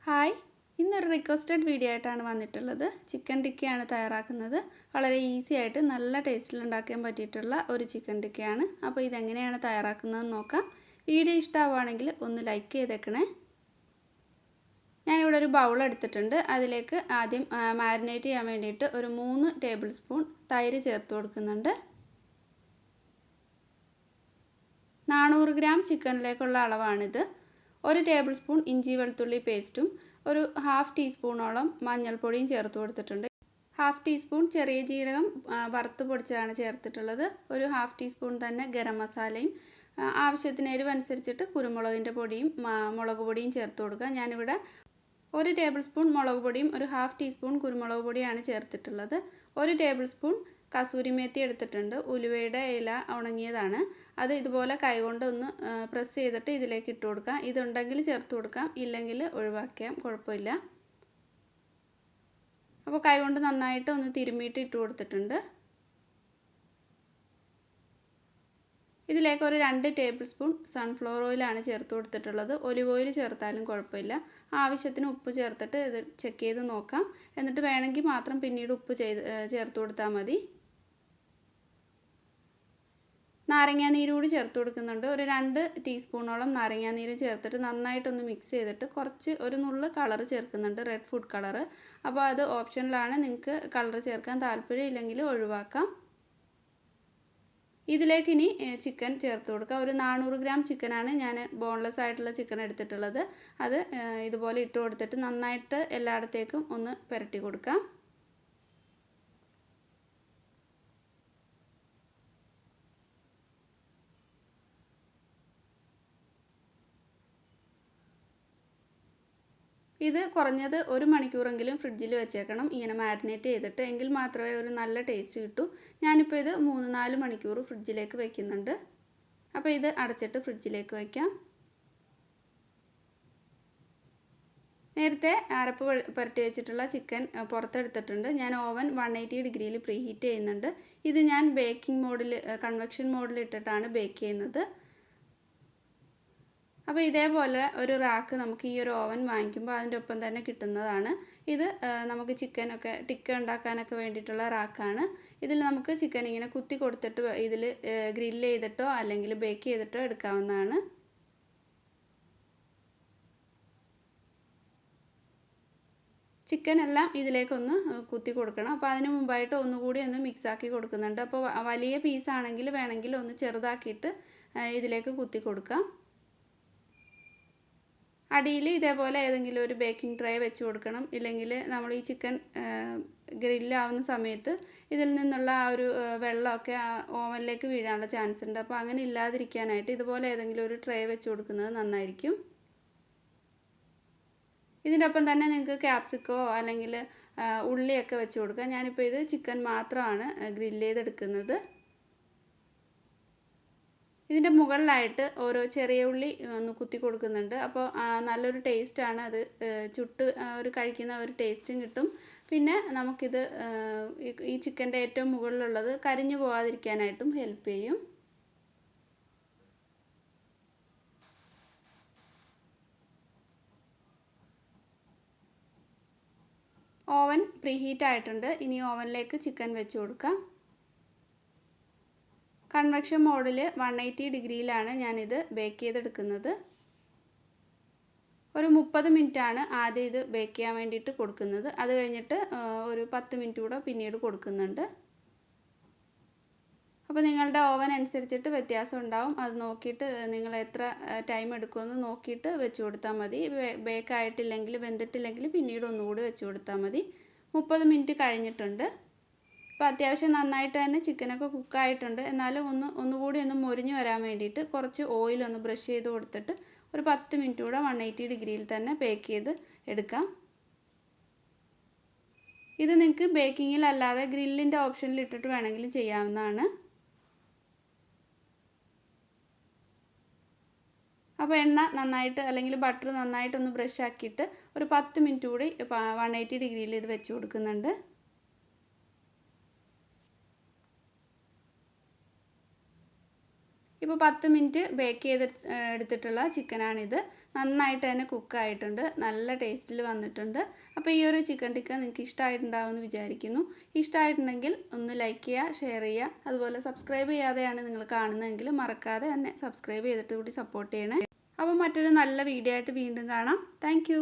Hi, ഇന്നൊരു requested video ആയിട്ടാണ് വന്നിട്ടുള്ളത്. ചിക്കൻ ടിക്കയാണ് തയ്യാറാക്കുന്നത്. വളരെ ഈസി ആയിട്ട് നല്ല ടേസ്റ്റിൽ ഉണ്ടാക്കാൻ പറ്റിയിട്ടുള്ള ഒരു ചിക്കൻ ടിക്കയാണ്. അപ്പോൾ ഇതെങ്ങനെയാണ് തയ്യാറാക്കുന്നതെന്ന് നോക്കാം. വീഡിയോ ഇഷ്ടമാവുകയാണെങ്കിൽ ഒന്ന് ലൈക്ക് ചെയ്തേക്കണേ. ഞാനിവിടെ ഒരു ബൗൾ എടുത്തിട്ടുണ്ട്. അതിലേക്ക് ആദ്യം മാരിനേറ്റ് ചെയ്യാൻ വേണ്ടിയിട്ട് ഒരു 3 ടേബിൾ സ്പൂൺ തൈര് ചേർത്ത് കൊടുക്കുന്നുണ്ട്. 400 ഗ്രാം ചിക്കനിലേക്കുള്ള അളവാണിത്. 1 ടേബിൾ സ്പൂൺ ഇഞ്ചി വെളുത്തുള്ളി പേസ്റ്റും ഒരു 1/2 ടീസ്പൂണോളം മഞ്ഞൾപ്പൊടിയും ചേർത്ത് കൊടുത്തിട്ടുണ്ട്. 1/2 ടീസ്പൂൺ ചെറിയ ജീരകം വറുത്ത് പൊടിച്ചതാണ് ചേർത്തിട്ടുള്ളത്. ഒരു 1/2 ടീസ്പൂൺ തന്നെ ഗരം മസാലയും ആവശ്യത്തിന് എരിവനുസരിച്ചിട്ട് കുരുമുളകിൻ്റെ പൊടിയും മുളക് പൊടിയും ചേർത്ത് കൊടുക്കുക. ഞാനിവിടെ 1 ടേബിൾ സ്പൂൺ മുളക് പൊടിയും ഒരു 1/2 ടീസ്പൂൺ കുരുമുളക് പൊടിയാണ് ചേർത്തിട്ടുള്ളത്. 1 ടേബിൾ സ്പൂൺ കസൂരി മേത്തി എടുത്തിട്ടുണ്ട്. ഉലുവയുടെ ഇല ഉണങ്ങിയതാണ്. അത് ഇതുപോലെ കൈകൊണ്ട് ഒന്ന് പ്രസ് ചെയ്തിട്ട് ഇതിലേക്ക് ഇട്ട് കൊടുക്കാം. ഇതുണ്ടെങ്കിൽ ചേർത്ത് കൊടുക്കാം, ഇല്ലെങ്കിൽ ഒഴിവാക്കാം, കുഴപ്പമില്ല. അപ്പോൾ കൈകൊണ്ട് നന്നായിട്ട് ഒന്ന് തിരുമ്മിയിട്ട് ഇട്ട് കൊടുത്തിട്ടുണ്ട്. ഇതിലേക്ക് ഒരു 2 ടേബിൾ സ്പൂൺ സൺഫ്ലവർ ഓയിലാണ് ചേർത്ത് കൊടുത്തിട്ടുള്ളത്. ഒലിവ് ഓയിൽ ചേർത്താലും കുഴപ്പമില്ല. ആവശ്യത്തിന് ഉപ്പ് ചേർത്തിട്ട് ഇത് ചെക്ക് ചെയ്ത് നോക്കാം. എന്നിട്ട് വേണമെങ്കിൽ മാത്രം പിന്നീട് ഉപ്പ് ചേർത്ത് കൊടുത്താൽ മതി. നാരങ്ങാനീര് കൂടി ചേർത്ത് കൊടുക്കുന്നുണ്ട്. ഒരു 2 ടീസ്പൂണോളം നാരങ്ങാനീര് ചേർത്തിട്ട് നന്നായിട്ടൊന്ന് മിക്സ് ചെയ്തിട്ട് കുറച്ച് ഒരു നുള്ള് കളർ ചേർക്കുന്നുണ്ട്, റെഡ് ഫുഡ് കളർ. അപ്പോൾ അത് ഓപ്ഷനിലാണ്, നിങ്ങൾക്ക് കളർ ചേർക്കാൻ താല്പര്യമില്ലെങ്കിൽ ഒഴിവാക്കാം. ഇതിലേക്ക് ഇനി ചിക്കൻ ചേർത്ത് കൊടുക്കുക. ഒരു 400 ഗ്രാം ചിക്കനാണ് ഞാൻ ബോൺലെസ് ആയിട്ടുള്ള ചിക്കൻ എടുത്തിട്ടുള്ളത്. അത് ഇതുപോലെ ഇട്ട് കൊടുത്തിട്ട് നന്നായിട്ട് എല്ലായിടത്തേക്കും ഒന്ന് പുരട്ടി കൊടുക്കാം. ഇത് കുറഞ്ഞത് 1 മണിക്കൂറെങ്കിലും ഫ്രിഡ്ജിൽ വെച്ചേക്കണം, ഇങ്ങനെ മാരിനേറ്റ് ചെയ്തിട്ട്. എങ്കിൽ മാത്രമേ ഒരു നല്ല ടേസ്റ്റ് കിട്ടൂ. ഞാനിപ്പോൾ ഇത് 3-4 മണിക്കൂർ ഫ്രിഡ്ജിലേക്ക് വയ്ക്കുന്നുണ്ട്. അപ്പോൾ ഇത് അടച്ചിട്ട് ഫ്രിഡ്ജിലേക്ക് വയ്ക്കാം. നേരത്തെ അരപ്പ് പുരട്ടി വെച്ചിട്ടുള്ള ചിക്കൻ പുറത്തെടുത്തിട്ടുണ്ട്. ഞാൻ ഓവൻ 180 ഡിഗ്രിയിൽ പ്രീ ഹീറ്റ് ചെയ്യുന്നുണ്ട്. ഇത് ഞാൻ ബേക്കിംഗ് മോഡിൽ, കൺവെക്ഷൻ മോഡിൽ ഇട്ടിട്ടാണ് ബേക്ക് ചെയ്യുന്നത്. അപ്പോൾ ഇതേപോലെ ഒരു റാക്ക് നമുക്ക് ഈ ഒരു ഓവൻ വാങ്ങിക്കുമ്പോൾ അതിൻ്റെ ഒപ്പം തന്നെ കിട്ടുന്നതാണ്. ഇത് നമുക്ക് ചിക്കനൊക്കെ ടിക്ക ഉണ്ടാക്കാനൊക്കെ വേണ്ടിയിട്ടുള്ള റാക്കാണ്. ഇതിൽ നമുക്ക് ചിക്കൻ ഇങ്ങനെ കുത്തി കൊടുത്തിട്ട് ഇതിൽ ഗ്രില്ല് ചെയ്തിട്ടോ അല്ലെങ്കിൽ ബേക്ക് ചെയ്തിട്ടോ എടുക്കാവുന്നതാണ്. ചിക്കൻ എല്ലാം ഇതിലേക്കൊന്ന് കുത്തി കൊടുക്കണം. അപ്പോൾ അതിന് മുമ്പായിട്ട് ഒന്നുകൂടി ഒന്ന് മിക്സാക്കി കൊടുക്കുന്നുണ്ട്. അപ്പോൾ വലിയ പീസാണെങ്കിൽ വേണമെങ്കിൽ ഒന്ന് ചെറുതാക്കിയിട്ട് ഇതിലേക്ക് കുത്തി കൊടുക്കാം. അടിയിൽ ഇതേപോലെ ഏതെങ്കിലും ഒരു ബേക്കിംഗ് ട്രേ വെച്ച് കൊടുക്കണം. ഇല്ലെങ്കിൽ നമ്മൾ ഈ ചിക്കൻ ഗ്രില്ലാവുന്ന സമയത്ത് ഇതിൽ നിന്നുള്ള ആ ഒരു വെള്ളമൊക്കെ ഓവനിലേക്ക് വീഴാനുള്ള ചാൻസ് ഉണ്ട്. അപ്പോൾ അങ്ങനെ ഇല്ലാതിരിക്കാനായിട്ട് ഇതുപോലെ ഏതെങ്കിലും ഒരു ട്രേ വെച്ച് കൊടുക്കുന്നത് നന്നായിരിക്കും. ഇതിൻ്റെ ഒപ്പം തന്നെ നിങ്ങൾക്ക് ക്യാപ്സിക്കോ അല്ലെങ്കിൽ ഉള്ളിയൊക്കെ വെച്ച് കൊടുക്കാം. ഞാനിപ്പോൾ ഇത് ചിക്കൻ മാത്രമാണ് ഗ്രില്ല് ചെയ്തെടുക്കുന്നത്. ഇതിൻ്റെ മുകളിലായിട്ട് ഓരോ ചെറിയ ഉള്ളി ഒന്ന് കുത്തി കൊടുക്കുന്നുണ്ട്. അപ്പോൾ നല്ലൊരു ടേസ്റ്റാണ് അത്. ചുട്ട് ഒരു കഴിക്കുന്ന ഒരു ടേസ്റ്റും കിട്ടും. പിന്നെ നമുക്കിത് ഈ ചിക്കൻ്റെ ഏറ്റവും മുകളിലുള്ളത് കരിഞ്ഞു പോകാതിരിക്കാനായിട്ടും ഹെൽപ്പ് ചെയ്യും. ഓവൻ പ്രീ ഹീറ്റ് ആയിട്ടുണ്ട്. ഇനി ഓവനിലേക്ക് ചിക്കൻ വെച്ച് കൊടുക്കാം. കൺവെക്ഷൻ മോഡിൽ 180 ഡിഗ്രിയിലാണ് ഞാനിത് ബേക്ക് ചെയ്തെടുക്കുന്നത്. ഒരു 30 മിനിറ്റാണ് ആദ്യം ഇത് ബേക്ക് ചെയ്യാൻ വേണ്ടിയിട്ട് കൊടുക്കുന്നത്. അത് കഴിഞ്ഞിട്ട് ഒരു 10 മിനിറ്റ് കൂടെ പിന്നീട് കൊടുക്കുന്നുണ്ട്. അപ്പോൾ നിങ്ങളുടെ ഓവൻ അനുസരിച്ചിട്ട് വ്യത്യാസം ഉണ്ടാവും. അത് നോക്കിയിട്ട് നിങ്ങൾ എത്ര ടൈം എടുക്കുമെന്ന് നോക്കിയിട്ട് വെച്ച് കൊടുത്താൽ മതി. ബേക്ക് ആയിട്ടില്ലെങ്കിൽ, വെന്തിട്ടില്ലെങ്കിൽ പിന്നീട് ഒന്നുകൂടി വെച്ച് കൊടുത്താൽ മതി. 30 മിനിറ്റ് കഴിഞ്ഞിട്ടുണ്ട്. അപ്പോൾ അത്യാവശ്യം നന്നായിട്ട് തന്നെ ചിക്കനൊക്കെ കുക്കായിട്ടുണ്ട്. എന്നാലും ഒന്നുകൂടി ഒന്ന് മൊരിഞ്ഞ് വരാൻ വേണ്ടിയിട്ട് കുറച്ച് ഓയിലൊന്ന് ബ്രഷ് ചെയ്ത് കൊടുത്തിട്ട് ഒരു 10 മിനിറ്റ് കൂടെ 180 ഡിഗ്രിയിൽ തന്നെ ബേക്ക് ചെയ്ത് എടുക്കാം. ഇത് നിങ്ങൾക്ക് ബേക്കിങ്ങിൽ അല്ലാതെ ഗ്രില്ലിൻ്റെ ഓപ്ഷനിൽ ഇട്ടിട്ട് വേണമെങ്കിലും ചെയ്യാവുന്നതാണ്. അപ്പോൾ എണ്ണ നന്നായിട്ട് അല്ലെങ്കിൽ ബട്ടർ നന്നായിട്ടൊന്ന് ബ്രഷ് ആക്കിയിട്ട് ഒരു 10 മിനിറ്റ് കൂടി 180 ഡിഗ്രിയിൽ ഇത് വെച്ച് കൊടുക്കുന്നുണ്ട്. ഇപ്പോൾ 10 മിനിറ്റ് ബേക്ക് ചെയ്ത് എടുത്തിട്ടുള്ള ചിക്കനാണിത്. നന്നായിട്ട് തന്നെ കുക്കായിട്ടുണ്ട്, നല്ല ടേസ്റ്റിൽ വന്നിട്ടുണ്ട്. അപ്പോൾ ഈ ഒരു ചിക്കൻ ടിക്ക നിങ്ങൾക്ക് ഇഷ്ടമായിട്ടുണ്ടാവുമെന്ന് വിചാരിക്കുന്നു. ഇഷ്ടമായിട്ടുണ്ടെങ്കിൽ ഒന്ന് ലൈക്ക് ചെയ്യുക, ഷെയർ ചെയ്യുക. അതുപോലെ സബ്സ്ക്രൈബ് ചെയ്യാതെയാണ് നിങ്ങൾ കാണുന്നതെങ്കിൽ മറക്കാതെ തന്നെ സബ്സ്ക്രൈബ് ചെയ്തിട്ട് കൂടി സപ്പോർട്ട് ചെയ്യണേ. അപ്പോൾ മറ്റൊരു നല്ല വീഡിയോ ആയിട്ട് വീണ്ടും കാണാം. താങ്ക്